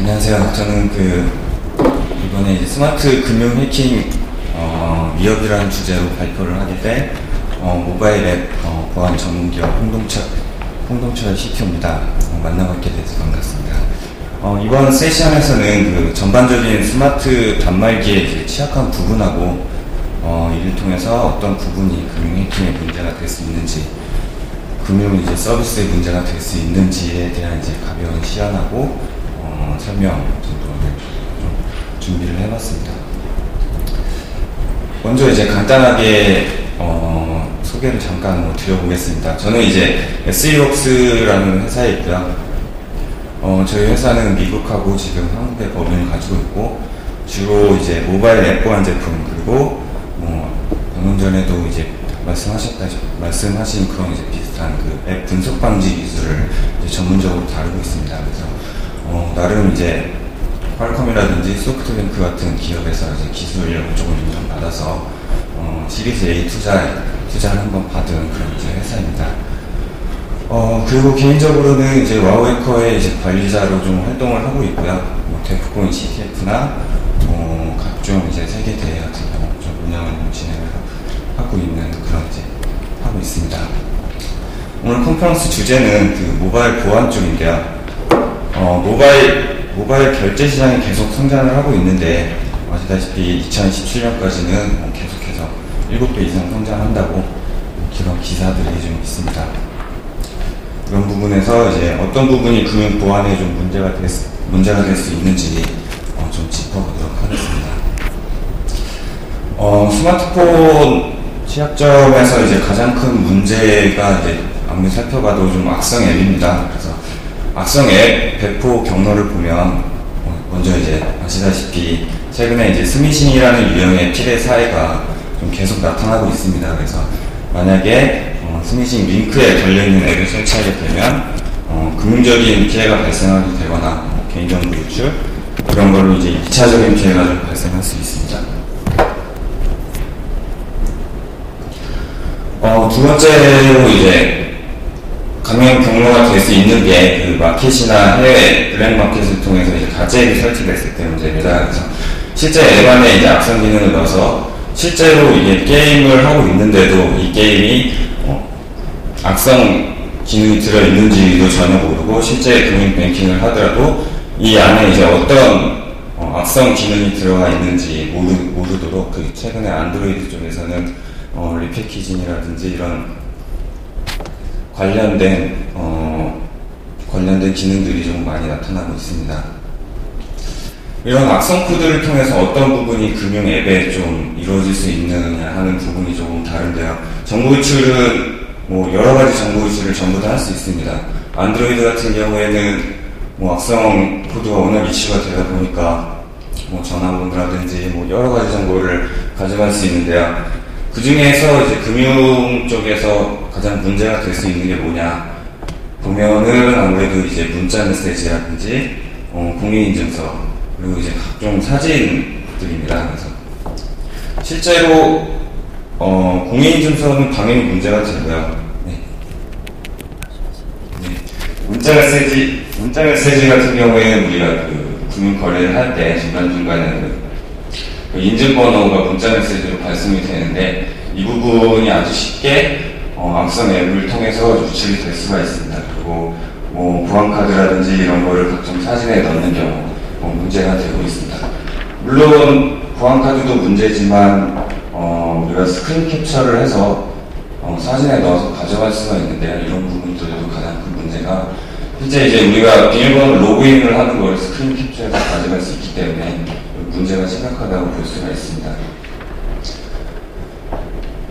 안녕하세요. 저는 이번에 이제 스마트 금융 해킹 위협이라는 주제로 발표를 하게 된 모바일 앱 보안 전문 기업 홍동철 CTO입니다. 만나뵙게 돼서 반갑습니다. 이번 세션에서는 전반적인 스마트 단말기에 이제 취약한 부분하고 이를 통해서 어떤 부분이 금융 해킹의 문제가 될 수 있는지, 금융 이제 서비스의 문제가 될 수 있는지에 대한 이제 가벼운 시연하고 설명 정도를 좀 준비를 해봤습니다. 먼저 이제 간단하게 소개를 잠깐 드려보겠습니다. 저는 이제 SEworks라는 회사에 있고요. 저희 회사는 미국하고 지금 한국의 법인을 가지고 있고, 주로 이제 모바일 앱 보안 제품, 그리고 방금 전에도 이제 말씀하신 그런 이제 비슷한 앱 분석 방지 기술을 이제 전문적으로 다루고 있습니다. 그래서 나름 이제 퀄컴이라든지 소프트뱅크 같은 기업에서 이제 기술 인력을 조금 인정받아서 시리즈 A 투자를 한번 받은 그런 이제 회사입니다. 그리고 개인적으로는 이제 와우해커의 이제 관리자로 좀 활동을 하고 있고요. 데프콘 CTF나 각종 이제 세계 대회 같은 경우 좀 운영을 진행을 하고 있는 그런 이제 하고 있습니다. 오늘 컨퍼런스 주제는 모바일 보안 쪽인데요. 모바일 결제 시장이 계속 성장을 하고 있는데, 아시다시피 2017년까지는 계속해서 7배 이상 성장한다고 그런 기사들이 좀 있습니다. 그런 부분에서 이제 어떤 부분이 금융 보안에 좀 문제가 될 수 있는지 좀 짚어보도록 하겠습니다. 스마트폰 취약점에서 이제 가장 큰 문제가 이제 아무리 살펴봐도 좀 악성 앱입니다. 그래서 악성 앱 배포 경로를 보면 먼저 이제 아시다시피 최근에 이제 스미싱이라는 유형의 피해 사례가 좀 계속 나타나고 있습니다. 그래서 만약에 스미싱 링크에 걸려있는 앱을 설치하게 되면 금융적인 피해가 발생하게 되거나 개인정보 유출, 그런 걸로 이제 2차적인 피해가 좀 발생할 수 있습니다. 두 번째로 이제 감염 경로가 될 수 있는 게 마켓이나 해외 블랙 마켓을 통해서 이제 가짜 앱이 설치됐을 때 문제입니다. 그래서 실제 앱 안에 이제 악성 기능을 넣어서 실제로 이게 게임을 하고 있는데도 이 게임이 악성 기능이 들어있는지도 전혀 모르고, 실제 금융 뱅킹을 하더라도 이 안에 이제 어떤 악성 기능이 들어가 있는지 모르도록 최근에 안드로이드 쪽에서는 리패키징이라든지 이런 관련된 기능들이 좀 많이 나타나고 있습니다. 이런 악성 코드를 통해서 어떤 부분이 금융 앱에 좀 이루어질 수 있느냐 하는 부분이 조금 다른데요. 정보 유출은 여러 가지 정보 유출을 전부 다 할 수 있습니다. 안드로이드 같은 경우에는 악성 코드가 워낙 이슈가 되다 보니까 전화번호라든지 여러 가지 정보를 가져갈 수 있는데요. 그 중에서 이제 금융 쪽에서 가장 문제가 될 수 있는 게 뭐냐 보면은 아무래도 이제 문자 메시지라든지 공인인증서, 그리고 이제 각종 사진들입니다. 그래서 실제로 공인인증서는 당연히 문제가 되고요. 문자 메시지 같은 경우에는 우리가 금융 거래를 할 때 중간중간에 인증번호가 문자 메시지로 발송이 되는데, 이 부분이 아주 쉽게 악성 앱을 통해서 유출이 될 수가 있습니다. 그리고 보안카드라든지 이런 거를 각종 사진에 넣는 경우 문제가 되고 있습니다. 물론 보안카드도 문제지만 우리가 스크린 캡처를 해서 사진에 넣어서 가져갈 수가 있는데, 이런 부분들도 가장 큰 문제가, 실제 이제 우리가 비밀번호 로그인을 하는 걸 스크린 캡처해서 가져갈 수 있기 때문에 문제가 심각하다고 볼 수가 있습니다.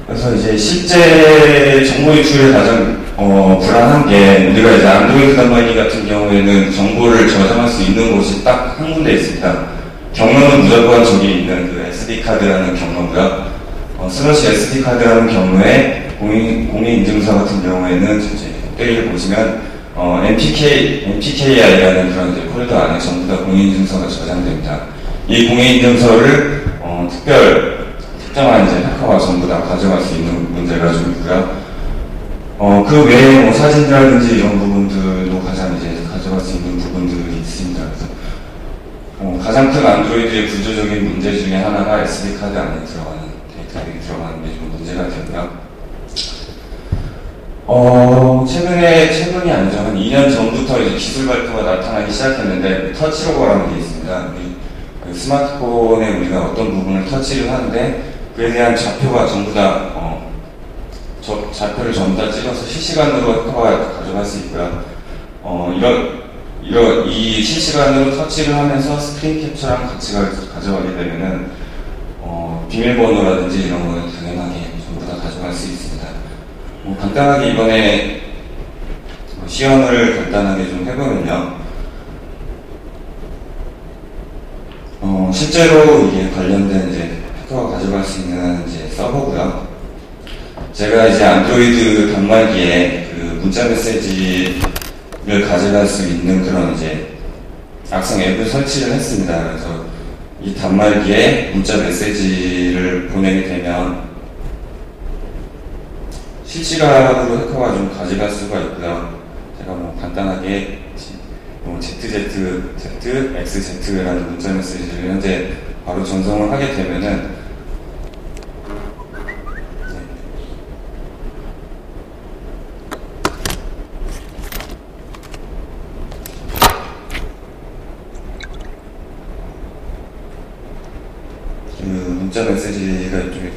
그래서 이제 실제 정보 유출에 가장 불안한 게, 우리가 이제 안드로이드 단말기 같은 경우에는 정보를 저장할 수 있는 곳이 딱 한 군데 있습니다. 경로는 무조건 저기 있는 SD카드라는 경로고요. 슬러시 SD카드라는 경로에 공인인증서 같은 경우에는 이제 꼭대기를 보시면 MPKI라는 그런 이제 폴더 안에 전부 다 공인인증서가 저장됩니다. 이 공인인증서를 특정한 이제 해커가 전부 다 가져갈 수 있는 문제가 좀 있고요. 그 외에 사진이라든지 이런 부분들도 가장 이제 가져갈 수 있는 부분들이 있습니다. 그래서 가장 큰 안드로이드의 구조적인 문제 중에 하나가 SD카드 안에 들어가는 데이터들이 들어가는 게 좀 문제가 되고요. 최근이 아니죠. 한 2년 전부터 이제 기술 발표가 나타나기 시작했는데, 터치로버라는 게 있습니다. 그 스마트폰에 우리가 어떤 부분을 터치를 하는데, 그에 대한 좌표가 전부 다, 좌표를 전부 다 찍어서 실시간으로 해커가 가져갈 수 있고요. 이 실시간으로 터치를 하면서 스크린 캡처랑 같이 가져가게 되면은, 비밀번호라든지 이런 거는 당연하게 전부 다 가져갈 수 있습니다. 간단하게 이번에 시연을 간단하게 좀 해보면요. 실제로 이게 관련된 이제 해커가 가져갈 수 있는 이제 서버고요. 제가 이제 안드로이드 단말기에 그 문자 메시지를 가져갈 수 있는 그런 이제 악성 앱을 설치를 했습니다. 그래서 이 단말기에 문자 메시지를 보내게 되면 실시간으로 해커가 좀 가져갈 수가 있고요. 제가 간단하게 ZZ, XZ라는 문자 메시지를 현재 바로 전송을 하게 되면은 그 문자 메시지가 이쪽에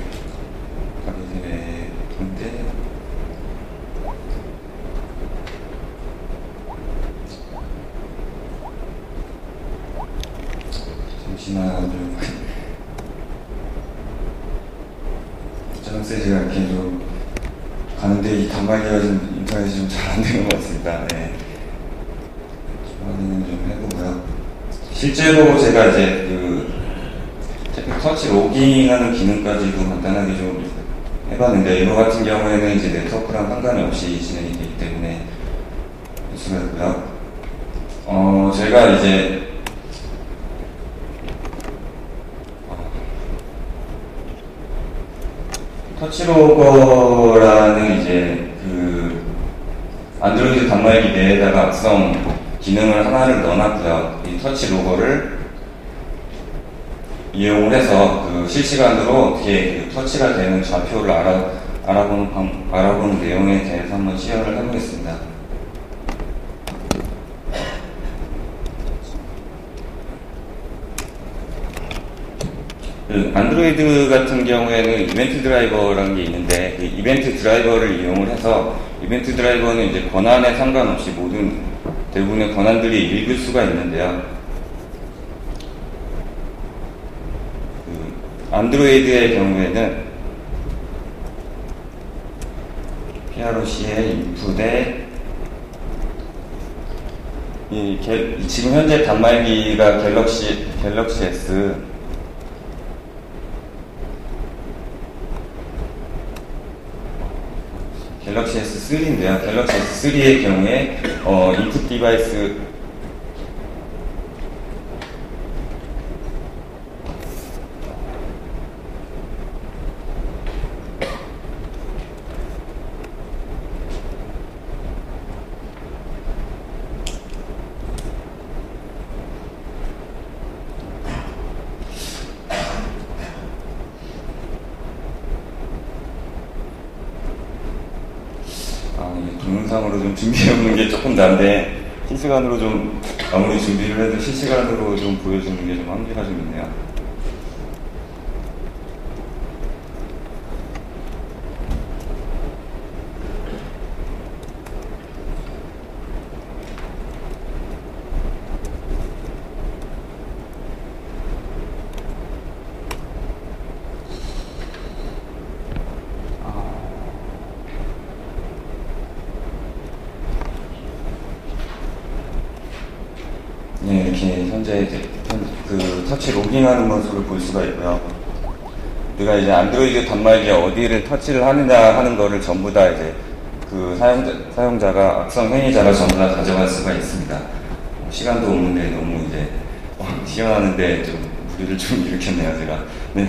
가게 되는데 잠시만 좀 문자 메시지가 이렇게 좀 가는데 이 단말기가 좀 인터넷이 좀 잘 안 되는 것 같습니다. 네. 좀 확인을 좀 해보고요. 실제로 제가 이제 터치 로깅하는 기능까지도 간단하게 좀 해봤는데, 이거 같은 경우에는 이제 네트워크랑 상관이 없이 진행이 되기 때문에 할 수가 있고요. 제가 이제 터치로거라는 이제 그 안드로이드 단말기 내에다가 악성 기능을 하나를 넣어놨고요. 이 터치로거를 이용을 해서 그 실시간으로 어떻게 그 터치가 되는 좌표를 알아보는 내용에 대해서 한번 시연을 해보겠습니다. 그 안드로이드 같은 경우에는 이벤트 드라이버라는 게 있는데, 그 이벤트 드라이버를 이용을 해서, 이벤트 드라이버는 이제 권한에 상관없이 대부분의 권한들이 읽을 수가 있는데요. 안드로이드의 경우에는 PROC의 인풋에 지금 현재 단말기가 갤럭시 S 갤럭시 S3인데요. 갤럭시 S3의 경우에 인풋 디바이스 동영상으로 좀 준비해보는 게 조금 난데, 실시간으로 좀 아무리 준비를 해도 실시간으로 좀 보여주는 게 좀 한계가 좀 있네요. 네, 이렇게 현재 그 터치 로깅하는 모습을 볼 수가 있고요. 우리가 이제 안드로이드 단말기에 어디를 터치를 하느냐 하는 거를 전부 다 이제 그 사용자가 악성 행위자가 전부 다 가져갈 수가 있습니다. 시간도 없는데 너무 이제 시연하는데 좀 무리를 좀 일으켰네요, 제가. 네.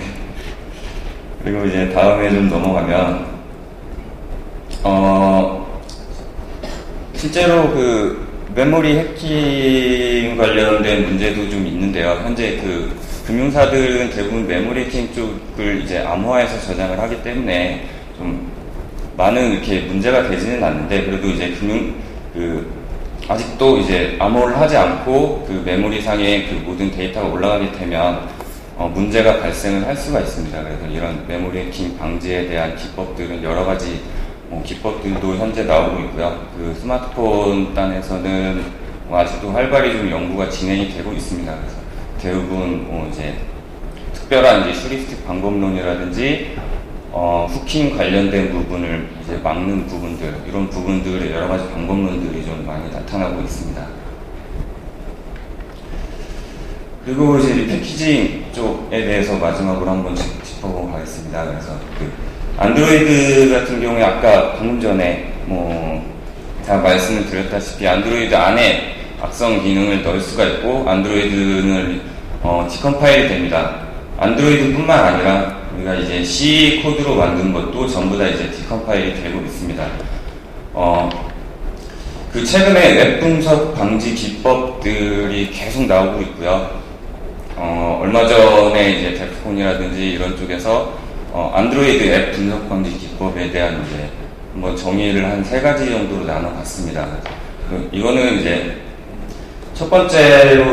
그리고 이제 다음에 좀 넘어가면 실제로 그 메모리 해킹 관련된 문제도 좀 있는데요. 현재 그 금융사들은 대부분 메모리 해킹 쪽을 이제 암호화해서 저장을 하기 때문에 좀 많은 이렇게 문제가 되지는 않는데, 그래도 이제 아직도 이제 암호를 하지 않고 그 메모리상에 그 모든 데이터가 올라가게 되면 문제가 발생을 할 수가 있습니다. 그래서 이런 메모리 해킹 방지에 대한 기법들은 여러 가지 기법들도 현재 나오고 있고요. 그 스마트폰 단에서는 아직도 활발히 좀 연구가 진행이 되고 있습니다. 그래서 대부분 이제 특별한 이제 슈리스틱 방법론이라든지 후킹 관련된 부분을 이제 막는 부분들, 이런 부분들의 여러 가지 방법론들이 좀 많이 나타나고 있습니다. 그리고 이제 리패키징 쪽에 대해서 마지막으로 한번 짚어보고 가겠습니다. 그래서 그 안드로이드 같은 경우에 아까 방금 전에 다 말씀을 드렸다시피 안드로이드 안에 악성 기능을 넣을 수가 있고, 안드로이드는 디컴파일이 됩니다. 안드로이드뿐만 아니라 우리가 이제 C 코드로 만든 것도 전부 다 이제 디컴파일이 되고 있습니다. 그 최근에 웹 분석 방지 기법들이 계속 나오고 있고요. 얼마 전에 이제 데프콘이라든지 이런 쪽에서 안드로이드 앱 분석 방지 기법에 대한 이제 한번 정의를 한 3가지 정도로 나눠봤습니다. 이거는 이제 첫 번째로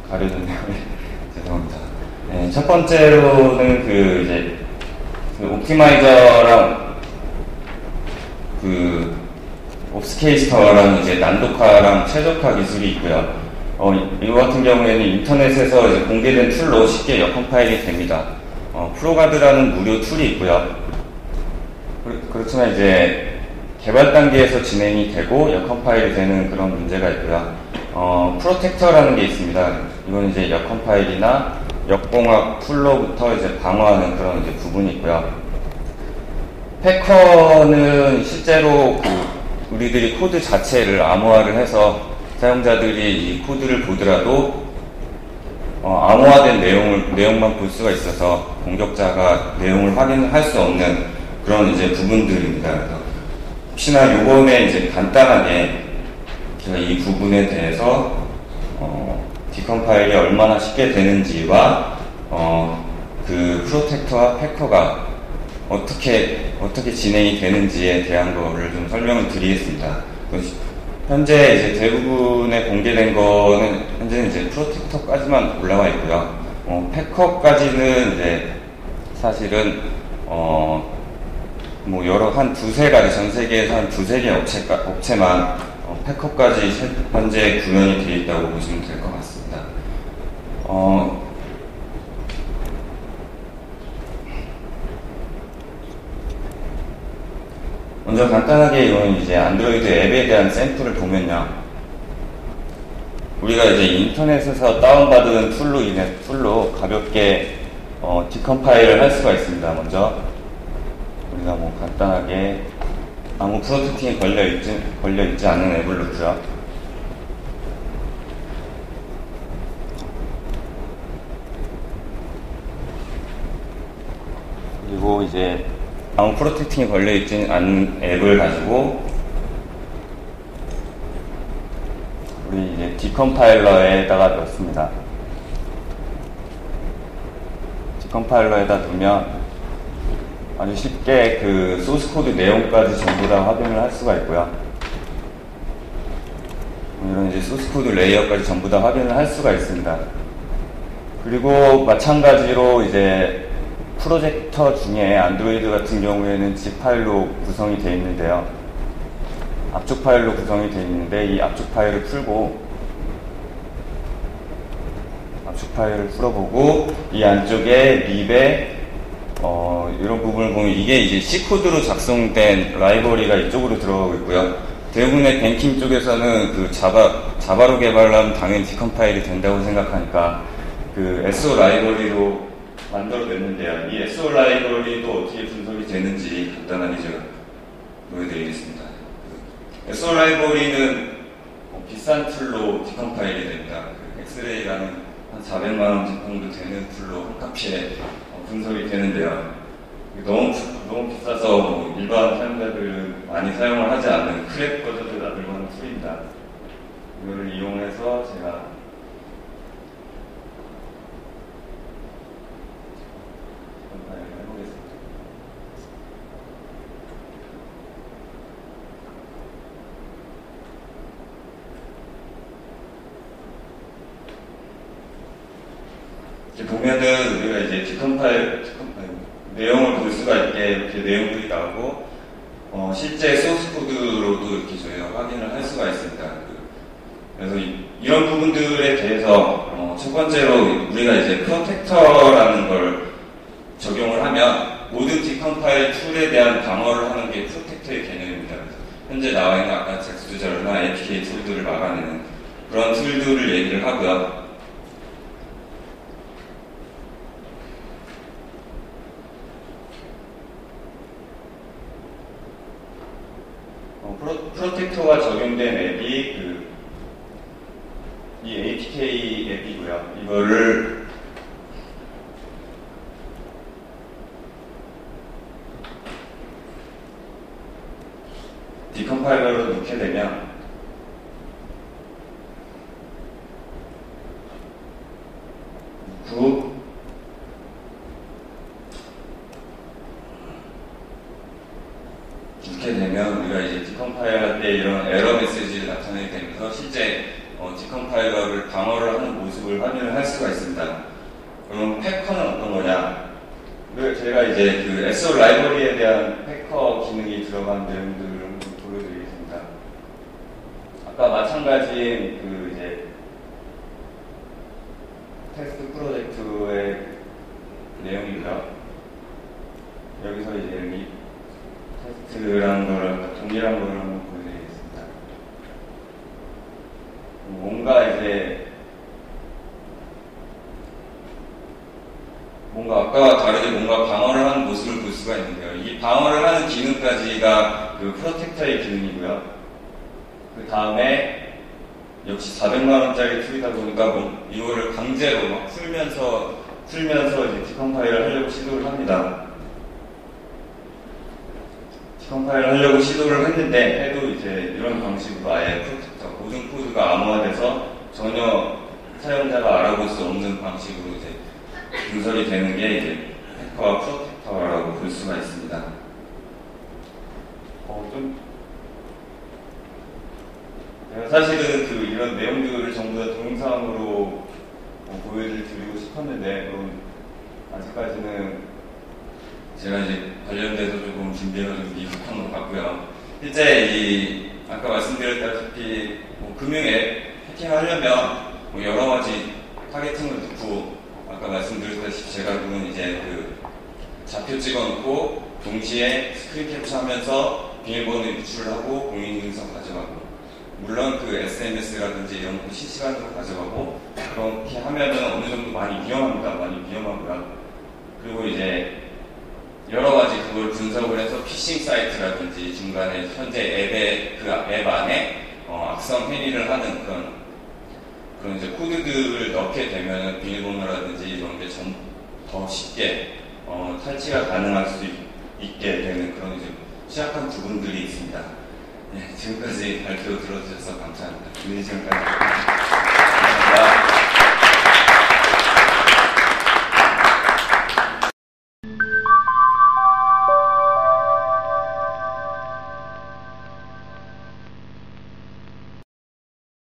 가려졌네요. 죄송합니다. 네, 첫 번째로는 그 옵티마이저랑 그 옵스케이스터랑 이제 난독화랑 최적화 기술이 있고요. 이거 같은 경우에는 인터넷에서 이제 공개된 툴로 쉽게 역컴파일이 됩니다. 프로가드라는 무료 툴이 있고요. 그렇지만 이제 개발 단계에서 진행이 되고 역컴파일이 되는 그런 문제가 있고요. 프로텍터라는 게 있습니다. 이건 이제 역컴파일이나 역공학 툴로부터 이제 방어하는 그런 이제 부분이 있고요. 패커는 실제로 우리들이 코드 자체를 암호화를 해서 사용자들이 이 코드를 보더라도 암호화된 내용만 볼 수가 있어서 공격자가 내용을 확인할 수 없는 그런 이제 부분들입니다. 그래서 혹시나 요번에 이제 간단하게 제가 이 부분에 대해서 디컴파일이 얼마나 쉽게 되는지와 그 프로텍터와 패커가 어떻게 진행이 되는지에 대한 거를 좀 설명을 드리겠습니다. 현재 이제 대부분의 공개된 거는 현재는 이제 프로텍터까지만 올라와 있고요. 패커까지는 이제 사실은 한 두세 가지, 전 세계에서 한 두세 개 업체만 패커까지 현재 구현이 되어 있다고 보시면 될 것 같습니다. 먼저 간단하게 이건 이제 안드로이드 앱에 대한 샘플을 보면요. 우리가 이제 인터넷에서 다운받은 툴로 가볍게 디컴파일을 할 수가 있습니다. 먼저 우리가 간단하게 아무 프로텍팅이 걸려있지 않은 앱을 넣고요. 그리고 이제 아무 프로텍팅이 걸려있지 않은 앱을 가지고 우리 이제 디컴파일러에다가 넣습니다. 디컴파일러에다 넣으면 아주 쉽게 그 소스 코드 내용까지 전부 다 확인을 할 수가 있고요. 이런 이제 소스 코드 레이어까지 전부 다 확인을 할 수가 있습니다. 그리고 마찬가지로 이제 프로젝터 중에 안드로이드 같은 경우에는 zip 파일로 구성이 되어 있는데요. 압축 파일로 구성이 되어 있는데 이 압축 파일을 풀어보고 이 안쪽에 립에 이런 부분을 보면 이게 이제 C 코드로 작성된 라이브러리가 이쪽으로 들어가고 있고요. 대부분의 뱅킹 쪽에서는 그 자바로 개발하면 당연히 디컴파일이 된다고 생각하니까 그 SO 라이브러리로 만들어냈는데요. 이 SO 라이브러리도 어떻게 분석이 되는지 간단하게 제가 보여드리겠습니다. SO 라이브러리는 비싼 툴로 디컴파일이 됩니다. 엑스레이라는 한 400만원 정도 되는 툴로 한 카피에 분석이 되는데요. 너무 비싸서 일반 사용자들은 많이 사용을 하지 않는 크랙 버전을 만들고 하는 툴입니다. 이거를 이용해서 제가 해보겠습니다. 이렇게 보면은 우리가 이제 디컴파일 내용을 볼 수가 있게 이렇게 내용들이 나오고 실제 소스 코드로도 이렇게 저희가 확인을 할 수가 있습니다. 그래서 이런 부분들에 대해서 첫 번째로 우리가 이제 프로텍터라는 걸 적용을 하면 모든 디컴파일 툴에 대한 방어를 하는 게 프로텍터의 개념입니다. 그래서 현재 나와 있는 아까 잭스두저나 APK 툴들을 막아내는 그런 툴들을 얘기를 하고요. 프로텍터가 적용된 앱이 이 APK 앱이고요. 이거를 디컴파일러로 넣게 되면 이렇게 되면 우리가 이제 디컴파일 할 때 이런 에러 메시지를 나타내게 되면서 실제 디컴파일러를 방어를 하는 모습을 확인을 할 수가 있습니다. 그럼 패커는 어떤 거냐? 제가 이제 그 SO 라이브러리에 대한 패커 기능이 들어간 내용들을 한번 보여드리겠습니다. 아까 마찬가지인 그 이제 테스트 프로젝트의 내용이고요. 여기서 이제 여기 테스트라는 거를 동일한 거를 한번 보여드리겠습니다. 뭔가 아까와 다르게 뭔가 방어를 하는 모습을 볼 수가 있는데요. 이 방어를 하는 기능까지가 그 프로텍터의 기능이고요. 그 다음에 역시 400만원짜리 툴이다 보니까 이거를 강제로 막 풀면서 이제 디컴파일을 하려고 시도를 합니다. 디컴파일을 하려고 시도를 해도 이제 이런 방식으로 아예 프로텍터, 모든 코드가 암호화돼서 전혀 사용자가 알아볼 수 없는 방식으로 이제 분석이 되는 게 이제 패커와 프로텍터라고 볼 수가 있습니다. 사실은 이런 내용들을 전부 다 동영상으로 보여드리고 싶었는데, 아직까지는 제가 이제 관련돼서 조금 준비가 좀 미흡한 것 같고요. 실제 아까 말씀드렸다시피 금융에 해킹하려면 여러 가지 타겟팅을 넣고, 아까 말씀드렸다시피 제가 그건 이제 좌표 찍어놓고 동시에 스크린 캡처하면서 비밀번호 유출을 하고 공인인증서 가져가고, 물론 SNS라든지 이런 거 실시간으로 가져가고, 그렇게 하면은 어느 정도 많이 위험합니다. 많이 위험하고요. 그리고 이제 여러 가지 그걸 분석을 해서 피싱 사이트라든지 중간에 현재 앱 안에 악성 행위를 하는 그런 이제 코드들을 넣게 되면 비밀번호라든지 이런 게 더 쉽게 탈취가 가능할 수 있게 되는 그런 이제 취약한 부분들이 있습니다. 네, 지금까지 발표 들어주셔서 감사합니다. 지금까지.